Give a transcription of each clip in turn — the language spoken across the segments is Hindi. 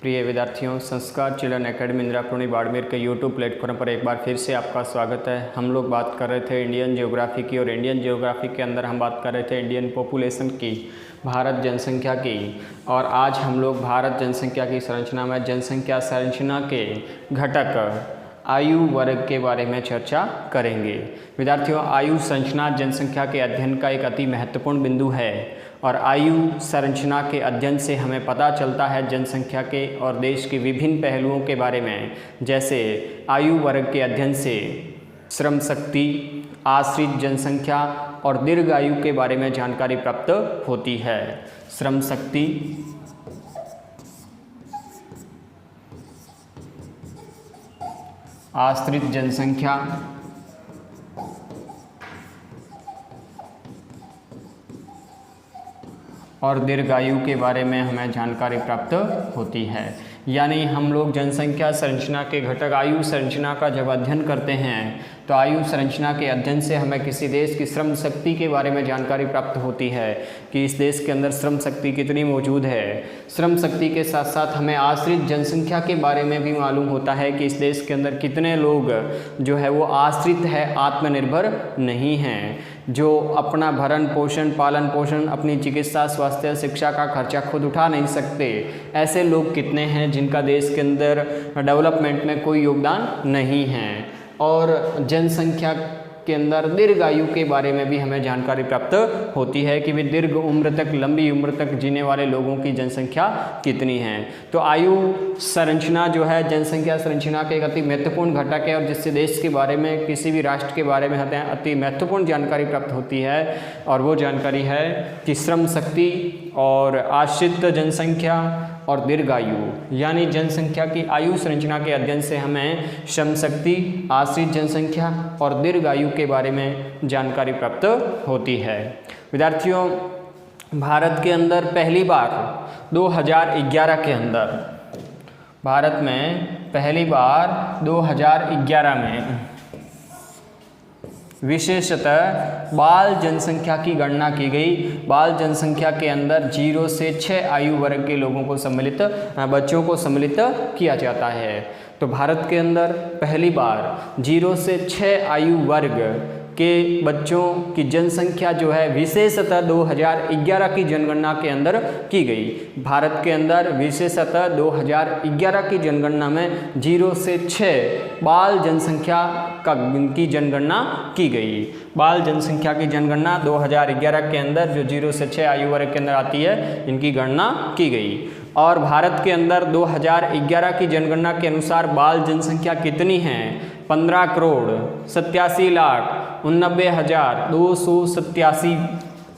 प्रिय विद्यार्थियों, संस्कार चिल्ड्रन एकेडमी इंदिरापुरनी बाड़मेर के यूट्यूब प्लेटफॉर्म पर एक बार फिर से आपका स्वागत है। हम लोग बात कर रहे थे इंडियन ज्योग्राफी की, और इंडियन ज्योग्राफी के अंदर हम बात कर रहे थे इंडियन पॉपुलेशन की, भारत जनसंख्या की। और आज हम लोग भारत जनसंख्या की संरचना में जनसंख्या संरचना के घटक आयु वर्ग के बारे में चर्चा करेंगे। विद्यार्थियों, आयु संरचना जनसंख्या के अध्ययन का एक अति महत्वपूर्ण बिंदु है, और आयु संरचना के अध्ययन से हमें पता चलता है जनसंख्या के और देश के विभिन्न पहलुओं के बारे में। जैसे आयु वर्ग के अध्ययन से श्रम शक्ति, आश्रित जनसंख्या और दीर्घ आयु के बारे में जानकारी प्राप्त होती है। श्रम शक्ति, आश्रित जनसंख्या और दीर्घायु के बारे में हमें जानकारी प्राप्त होती है। यानी हम लोग जनसंख्या संरचना के घटक आयु संरचना का जब अध्ययन करते हैं तो आयु संरचना के अध्ययन से हमें किसी देश की श्रम शक्ति के बारे में जानकारी प्राप्त होती है कि इस देश के अंदर श्रम शक्ति कितनी मौजूद है। श्रम शक्ति के साथ साथ हमें आश्रित जनसंख्या के बारे में भी मालूम होता है कि इस देश के अंदर कितने लोग जो है वो आश्रित है, आत्मनिर्भर नहीं हैं, जो अपना भरण पोषण, पालन पोषण, अपनी चिकित्सा, स्वास्थ्य, शिक्षा का खर्चा खुद उठा नहीं सकते। ऐसे लोग कितने हैं जिनका देश के अंदर डेवलपमेंट में कोई योगदान नहीं है। और जनसंख्या के अंदर दीर्घ आयु के बारे में भी हमें जानकारी प्राप्त होती है कि वे दीर्घ उम्र तक, लंबी उम्र तक जीने वाले लोगों की जनसंख्या कितनी है। तो आयु संरचना जो है जनसंख्या संरचना का एक अति महत्वपूर्ण घटक है, और जिससे देश के बारे में, किसी भी राष्ट्र के बारे में अति महत्वपूर्ण जानकारी प्राप्त होती है। और वो जानकारी है कि श्रम शक्ति और आश्रित जनसंख्या और दीर्घायु, यानी जनसंख्या की आयु संरचना के अध्ययन से हमें श्रम शक्ति, आश्रित जनसंख्या और दीर्घायु के बारे में जानकारी प्राप्त होती है। विद्यार्थियों, भारत के अंदर पहली बार 2011 के अंदर, भारत में पहली बार 2011 में विशेषतः बाल जनसंख्या की गणना की गई। बाल जनसंख्या के अंदर 0 से 6 आयु वर्ग के लोगों को सम्मिलित, बच्चों को सम्मिलित किया जाता है। तो भारत के अंदर पहली बार 0 से 6 आयु वर्ग के बच्चों की जनसंख्या जो है विशेषतः 2011 की जनगणना के अंदर की गई। भारत के अंदर विशेषतः 2011 की जनगणना में 0 से 6 बाल जनसंख्या की जनगणना की गई। बाल जनसंख्या की जनगणना 2011 के अंदर जो 0 से 6 आयु वर्ग के अंदर आती है, इनकी गणना की गई। और भारत के अंदर 2011 की जनगणना के अनुसार बाल जनसंख्या कितनी है? 15,87,89,287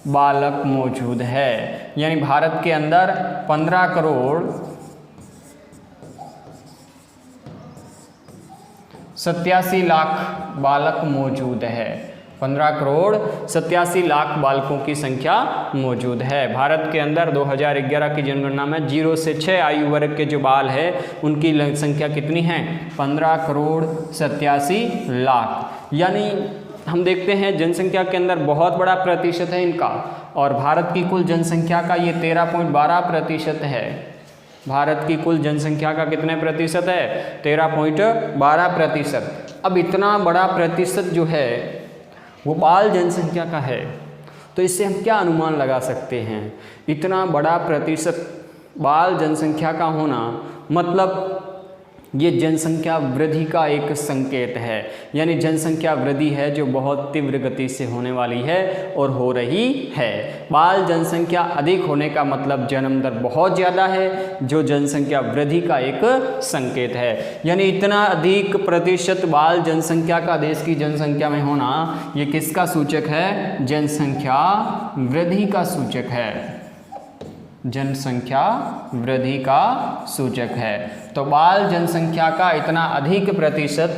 बालक मौजूद है। यानी भारत के अंदर 15,87,00,000 बालक मौजूद है। 15,87,00,000 बालकों की संख्या मौजूद है। भारत के अंदर 2011 की जनगणना में 0 से 6 आयु वर्ग के जो बाल है, उनकी संख्या कितनी है? 15,87,00,000। यानी हम देखते हैं जनसंख्या के अंदर बहुत बड़ा प्रतिशत है इनका, और भारत की कुल जनसंख्या का ये 13.12% है। भारत की कुल जनसंख्या का कितने प्रतिशत है? 13.12%। अब इतना बड़ा प्रतिशत जो है वो बाल जनसंख्या का है, तो इससे हम क्या अनुमान लगा सकते हैं? इतना बड़ा प्रतिशत बाल जनसंख्या का होना मतलब ये जनसंख्या वृद्धि का एक संकेत है। यानी जनसंख्या वृद्धि है जो बहुत तीव्र गति से होने वाली है और हो रही है। बाल जनसंख्या अधिक होने का मतलब जन्म दर बहुत ज़्यादा है, जो जनसंख्या वृद्धि का एक संकेत है। यानी इतना अधिक प्रतिशत बाल जनसंख्या का देश की जनसंख्या में होना, ये किसका सूचक है? जनसंख्या वृद्धि का सूचक है। जनसंख्या वृद्धि का सूचक है। तो बाल जनसंख्या का इतना अधिक प्रतिशत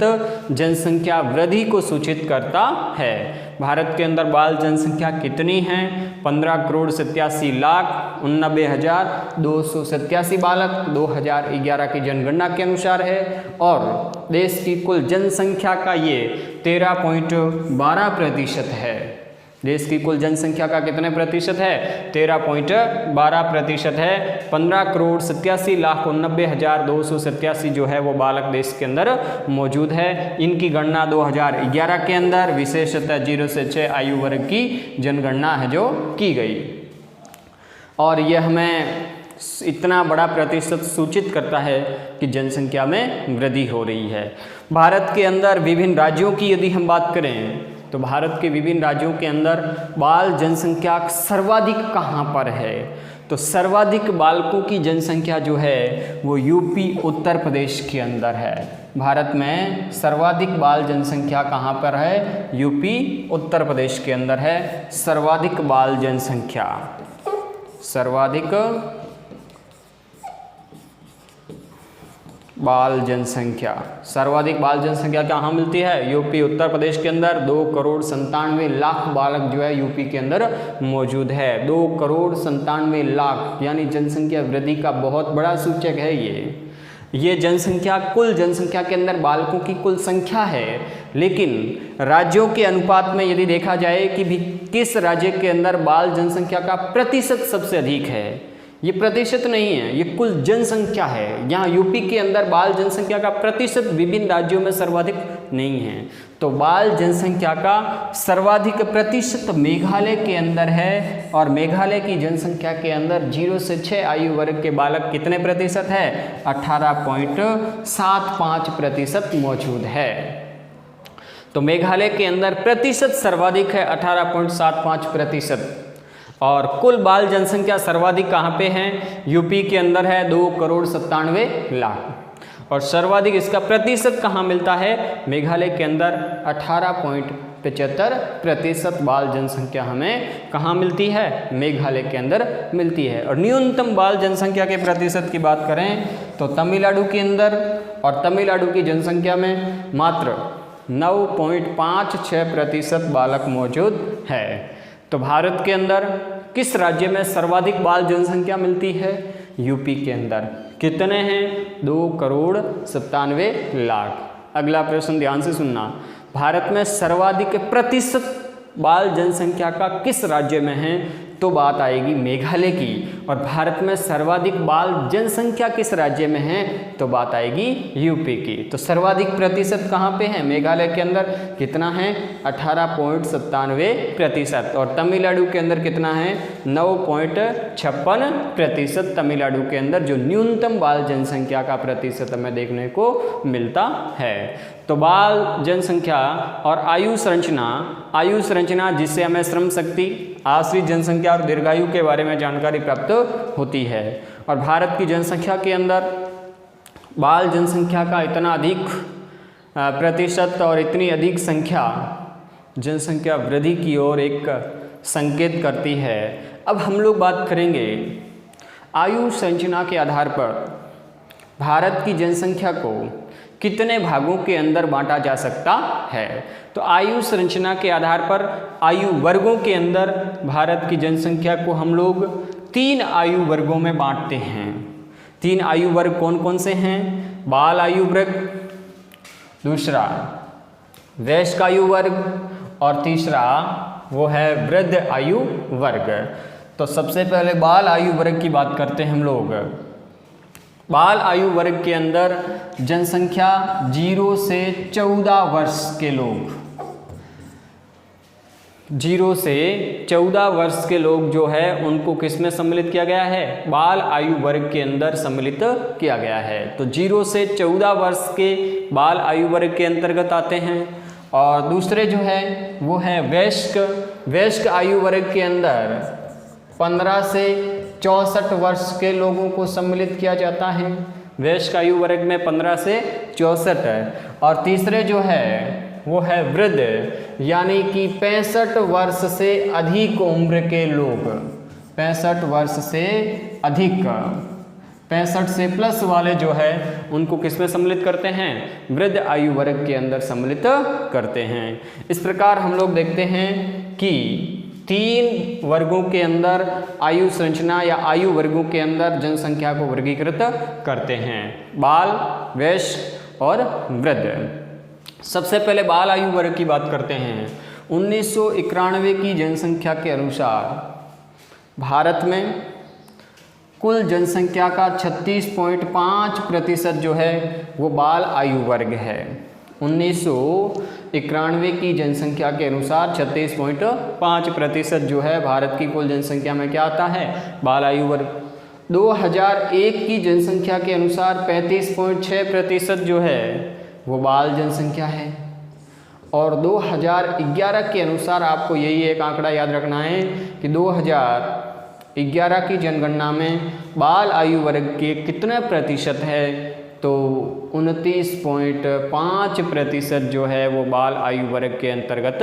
जनसंख्या वृद्धि को सूचित करता है। भारत के अंदर बाल जनसंख्या कितनी है? 15,87,89,287 बालक 2011 की जनगणना के अनुसार है, और देश की कुल जनसंख्या का ये 13.12% है। देश की कुल जनसंख्या का कितने प्रतिशत है? 13.12% है। 15,87,89,287 जो है वो बालक देश के अंदर मौजूद है। इनकी गणना 2011 के अंदर विशेषतः 0 से 6 आयु वर्ग की जनगणना है जो की गई, और यह हमें इतना बड़ा प्रतिशत सूचित करता है कि जनसंख्या में वृद्धि हो रही है। भारत के अंदर विभिन्न राज्यों की यदि हम बात करें तो भारत के विभिन्न राज्यों के अंदर बाल जनसंख्या सर्वाधिक कहाँ पर है? तो सर्वाधिक बालकों की जनसंख्या जो है वो यूपी उत्तर प्रदेश के अंदर है। भारत में सर्वाधिक बाल जनसंख्या कहाँ पर है? यूपी उत्तर प्रदेश के अंदर है सर्वाधिक बाल जनसंख्या। सर्वाधिक बाल जनसंख्या, सर्वाधिक बाल जनसंख्या कहाँ मिलती है? यूपी उत्तर प्रदेश के अंदर 2,97,00,000 बालक जो है यूपी के अंदर मौजूद है। 2,97,00,000 यानी जनसंख्या वृद्धि का बहुत बड़ा सूचक है ये जनसंख्या कुल जनसंख्या के अंदर बालकों की कुल संख्या है। लेकिन राज्यों के अनुपात में यदि देखा जाए कि भी किस राज्य के अंदर बाल जनसंख्या का प्रतिशत सबसे अधिक है, ये प्रतिशत नहीं है, ये कुल जनसंख्या है। यहाँ यूपी के अंदर बाल जनसंख्या का प्रतिशत विभिन्न राज्यों में सर्वाधिक नहीं है। तो बाल जनसंख्या का सर्वाधिक प्रतिशत मेघालय के अंदर है, और मेघालय की जनसंख्या के अंदर 0 से 6 आयु वर्ग के बालक कितने प्रतिशत है? 18.75% मौजूद है। तो मेघालय के अंदर प्रतिशत सर्वाधिक है 18.75%। और कुल बाल जनसंख्या सर्वाधिक कहाँ पे है? यूपी के अंदर है 2,97,00,000, और सर्वाधिक इसका प्रतिशत कहाँ मिलता है? मेघालय के अंदर 18.75% बाल जनसंख्या हमें कहाँ मिलती है? मेघालय के अंदर मिलती है। और न्यूनतम बाल जनसंख्या के प्रतिशत की बात करें तो तमिलनाडु के अंदर, और तमिलनाडु की जनसंख्या में मात्र 9.56% बालक मौजूद है। तो भारत के अंदर किस राज्य में सर्वाधिक बाल जनसंख्या मिलती है? यूपी के अंदर। कितने हैं? 2,97,00,000। अगला प्रश्न ध्यान से सुनना। भारत में सर्वाधिक प्रतिशत बाल जनसंख्या का किस राज्य में है? तो बात आएगी मेघालय की। और भारत में सर्वाधिक बाल जनसंख्या किस राज्य में है? तो बात आएगी यूपी की। तो सर्वाधिक प्रतिशत कहाँ पे है? मेघालय के अंदर कितना है? 18.97%। और तमिलनाडु के अंदर कितना है? 9.56% तमिलनाडु के अंदर जो न्यूनतम बाल जनसंख्या का प्रतिशत हमें देखने को मिलता है। तो बाल जनसंख्या और आयु संरचना जिससे हमें श्रम शक्ति, आश्रित जनसंख्या और दीर्घायु के बारे में जानकारी प्राप्त होती है। और भारत की जनसंख्या के अंदर बाल जनसंख्या का इतना अधिक प्रतिशत और इतनी अधिक संख्या जनसंख्या वृद्धि की ओर एक संकेत करती है। अब हम लोग बात करेंगे आयु संरचना के आधार पर भारत की जनसंख्या को कितने भागों के अंदर बांटा जा सकता है। तो आयु संरचना के आधार पर आयु वर्गों के अंदर भारत की जनसंख्या को हम लोग 3 आयु वर्गों में बांटते हैं। 3 आयु वर्ग कौन कौन से हैं? बाल आयु वर्ग, दूसरा वयस्क आयु वर्ग, और तीसरा वो है वृद्ध आयु वर्ग। तो सबसे पहले बाल आयु वर्ग की बात करते हैं हम लोग। बाल आयु वर्ग के अंदर जनसंख्या 0 से 14 वर्ष के लोग, 0 से 14 वर्ष के लोग जो है उनको किस में सम्मिलित किया गया है? बाल आयु वर्ग के अंदर सम्मिलित किया गया है। तो 0 से 14 वर्ष के बाल आयु वर्ग के अंतर्गत आते हैं। और दूसरे जो है वो है वयस्क आयु वर्ग के अंदर 15 से 64 वर्ष के लोगों को सम्मिलित किया जाता है। वयस्क आयु वर्ग में 15 से 64 है। और तीसरे जो है वो है वृद्ध, यानी कि 65 वर्ष से अधिक उम्र के लोग, 65 वर्ष से अधिक, 65 से प्लस वाले जो है उनको किस में सम्मिलित करते हैं? वृद्ध आयु वर्ग के अंदर सम्मिलित करते हैं। इस प्रकार हम लोग देखते हैं कि 3 वर्गों के अंदर आयु संरचना या आयु वर्गों के अंदर जनसंख्या को वर्गीकृत करते हैं, बाल, वयस्क और वृद्ध। सबसे पहले बाल आयु वर्ग की बात करते हैं। 1991 की जनसंख्या के अनुसार भारत में कुल जनसंख्या का 36.5% जो है वो बाल आयु वर्ग है। 1991 की जनसंख्या के अनुसार 36.5% जो है भारत की कुल जनसंख्या में क्या आता है, बाल आयु वर्ग। 2001 की जनसंख्या के अनुसार 35.6% जो है वो बाल जनसंख्या है। और 2011 के अनुसार आपको यही एक आंकड़ा याद रखना है कि 2011 की जनगणना में बाल आयु वर्ग के कितने प्रतिशत है, तो 29.5% जो है वो बाल आयु वर्ग के अंतर्गत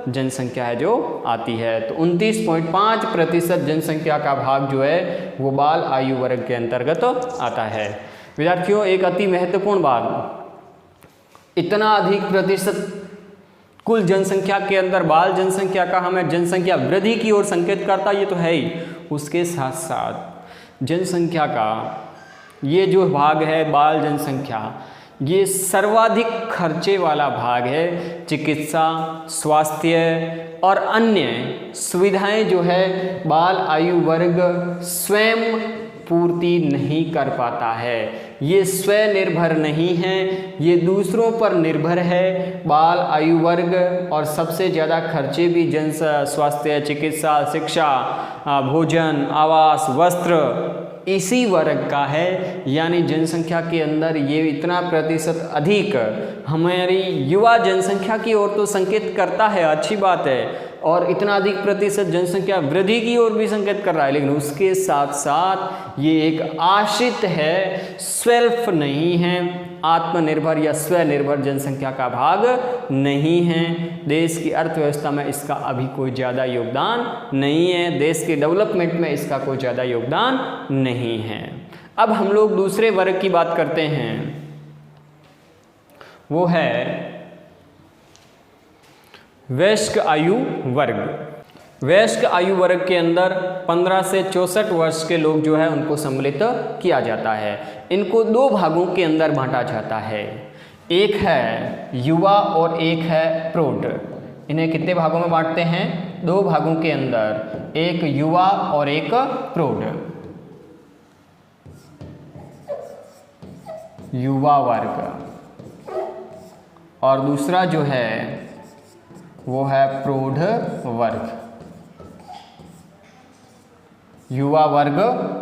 जनसंख्या है जो आती है। तो 29.5% जनसंख्या का भाग जो है वो बाल आयु वर्ग के अंतर्गत आता है। विद्यार्थियों, एक अति महत्वपूर्ण बात, इतना अधिक प्रतिशत कुल जनसंख्या के अंदर बाल जनसंख्या का हमें जनसंख्या वृद्धि की ओर संकेत करता, ये तो है ही। उसके साथ साथ जनसंख्या का ये जो भाग है बाल जनसंख्या, ये सर्वाधिक खर्चे वाला भाग है। चिकित्सा, स्वास्थ्य और अन्य सुविधाएं जो है बाल आयु वर्ग स्वयं पूर्ति नहीं कर पाता है। ये स्वनिर्भर नहीं है, ये दूसरों पर निर्भर है बाल आयु वर्ग। और सबसे ज़्यादा खर्चे भी जन स्वास्थ्य, चिकित्सा, शिक्षा, भोजन, आवास, वस्त्र इसी वर्ग का है। यानी जनसंख्या के अंदर ये इतना प्रतिशत अधिक हमारी युवा जनसंख्या की ओर तो संकेत करता है, अच्छी बात है, और इतना अधिक प्रतिशत जनसंख्या वृद्धि की ओर भी संकेत कर रहा है। लेकिन उसके साथ साथ ये एक आश्रित है, सेल्फ नहीं है, आत्मनिर्भर या स्वनिर्भर जनसंख्या का भाग नहीं है। देश की अर्थव्यवस्था में इसका अभी कोई ज़्यादा योगदान नहीं है, देश के डेवलपमेंट में इसका कोई ज़्यादा योगदान नहीं है। अब हम लोग दूसरे वर्ग की बात करते हैं, वो है वयस्क आयु वर्ग। वयस्क आयु वर्ग के अंदर 15 से 64 वर्ष के लोग जो है उनको सम्मिलित किया जाता है। इनको दो भागों के अंदर बांटा जाता है, एक है युवा और एक है प्रौढ़। इन्हें कितने भागों में बांटते हैं? दो भागों के अंदर, एक युवा और एक प्रौढ़। युवा वर्ग और दूसरा जो है वो है प्रौढ़ वर्ग। युवा वर्ग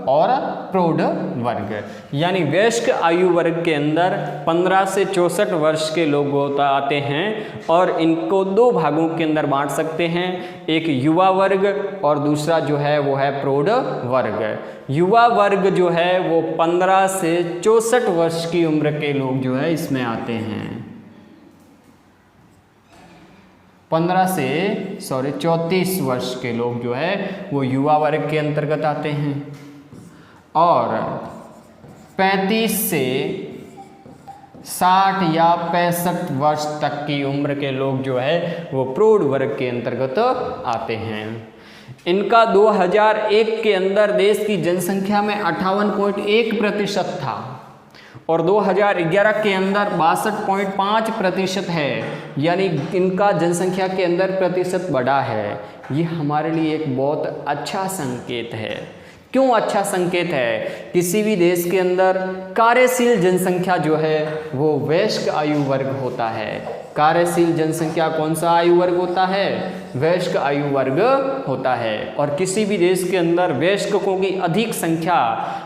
और प्रौढ़ वर्ग, यानी वयस्क आयु वर्ग के अंदर 15 से 64 वर्ष के लोग आते हैं और इनको दो भागों के अंदर बांट सकते हैं, एक युवा वर्ग और दूसरा जो है वो है प्रौढ़ वर्ग। युवा वर्ग जो है वो 15 से 64 वर्ष की उम्र के लोग जो है इसमें आते हैं। 34 वर्ष के लोग जो है वो युवा वर्ग के अंतर्गत आते हैं और 35 से 60 या 65 वर्ष तक की उम्र के लोग जो है वो प्रौढ़ वर्ग के अंतर्गत आते हैं। इनका 2001 के अंदर देश की जनसंख्या में 58.1% था और 2011 के अंदर 62.5% है, यानी इनका जनसंख्या के अंदर प्रतिशत बढ़ा है। ये हमारे लिए एक बहुत अच्छा संकेत है। क्यों अच्छा संकेत है? किसी भी देश के अंदर कार्यशील जनसंख्या जो है वो वयस्क आयु वर्ग होता है। कार्यशील जनसंख्या कौन सा आयु वर्ग होता है? वयस्क आयु वर्ग होता है। और किसी भी देश के अंदर वयस्कों की अधिक संख्या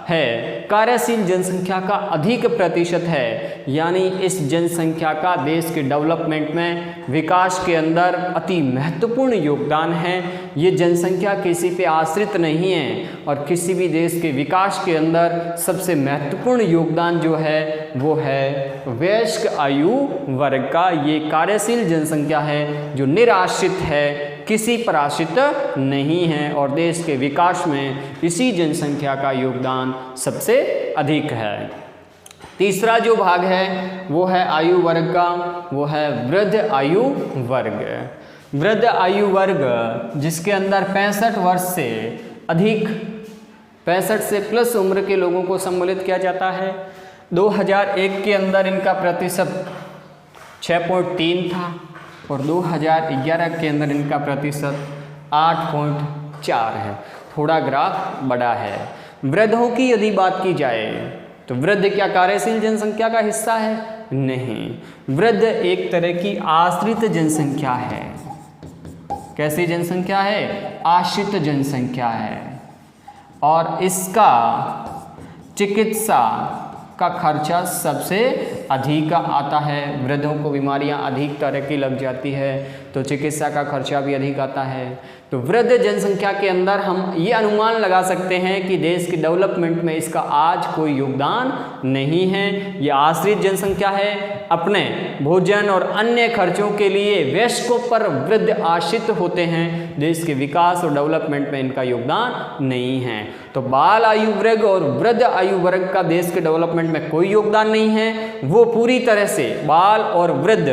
है, कार्यशील जनसंख्या का अधिक प्रतिशत है, यानी इस जनसंख्या का देश के डेवलपमेंट में, विकास के अंदर अति महत्वपूर्ण योगदान है। ये जनसंख्या किसी पे आश्रित नहीं है और किसी भी देश के विकास के अंदर सबसे महत्वपूर्ण योगदान जो है वो है वयस्क आयु वर्ग का। ये कार्यशील जनसंख्या है जो निराश्रित है, किसी पर आश्रित नहीं है और देश के विकास में इसी जनसंख्या का योगदान सबसे अधिक है। तीसरा जो भाग है वो है आयु वर्ग का, वो है वृद्ध आयु वर्ग। वृद्ध आयु वर्ग जिसके अंदर 65 वर्ष से अधिक, 65 से प्लस उम्र के लोगों को सम्मिलित किया जाता है। 2001 के अंदर इनका प्रतिशत 6.3 था और 2011 के अंदर इनका प्रतिशत 8.4 है। थोड़ा ग्राफ बड़ा है। वृद्धों की यदि बात की जाए तो वृद्ध क्या कार्यशील जनसंख्या का हिस्सा है? नहीं। वृद्ध एक तरह की आश्रित जनसंख्या है। कैसी जनसंख्या है? आश्रित जनसंख्या है। और इसका चिकित्सा का खर्चा सबसे अधिक आता है। वृद्धों को बीमारियां अधिक तरह की लग जाती है तो चिकित्सा का खर्चा भी अधिक आता है। तो वृद्ध जनसंख्या के अंदर हम ये अनुमान लगा सकते हैं कि देश की डेवलपमेंट में इसका आज कोई योगदान नहीं है। ये आश्रित जनसंख्या है। अपने भोजन और अन्य खर्चों के लिए वयस्कों पर वृद्ध आश्रित होते हैं। देश के विकास और डेवलपमेंट में इनका योगदान नहीं है। तो बाल आयु वर्ग और वृद्ध आयु वर्ग का देश के डेवलपमेंट में कोई योगदान नहीं है। वो पूरी तरह से बाल और वृद्ध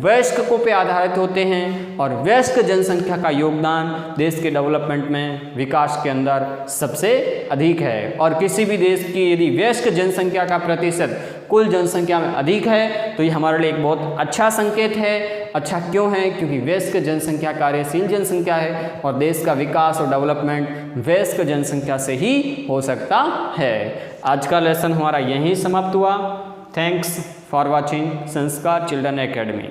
वयस्कों पे आधारित होते हैं और वयस्क जनसंख्या का योगदान देश के डेवलपमेंट में विकास के अंदर सबसे अधिक है। और किसी भी देश की यदि वयस्क जनसंख्या का प्रतिशत कुल जनसंख्या में अधिक है तो ये हमारे लिए एक बहुत अच्छा संकेत है। अच्छा क्यों है? क्योंकि वयस्क जनसंख्या कार्यशील जनसंख्या है और देश का विकास और डेवलपमेंट वयस्क जनसंख्या से ही हो सकता है। आज का लेसन हमारा यहीं समाप्त हुआ। थैंक्स फॉर वॉचिंग संस्कार चिल्ड्रन एकेडमी।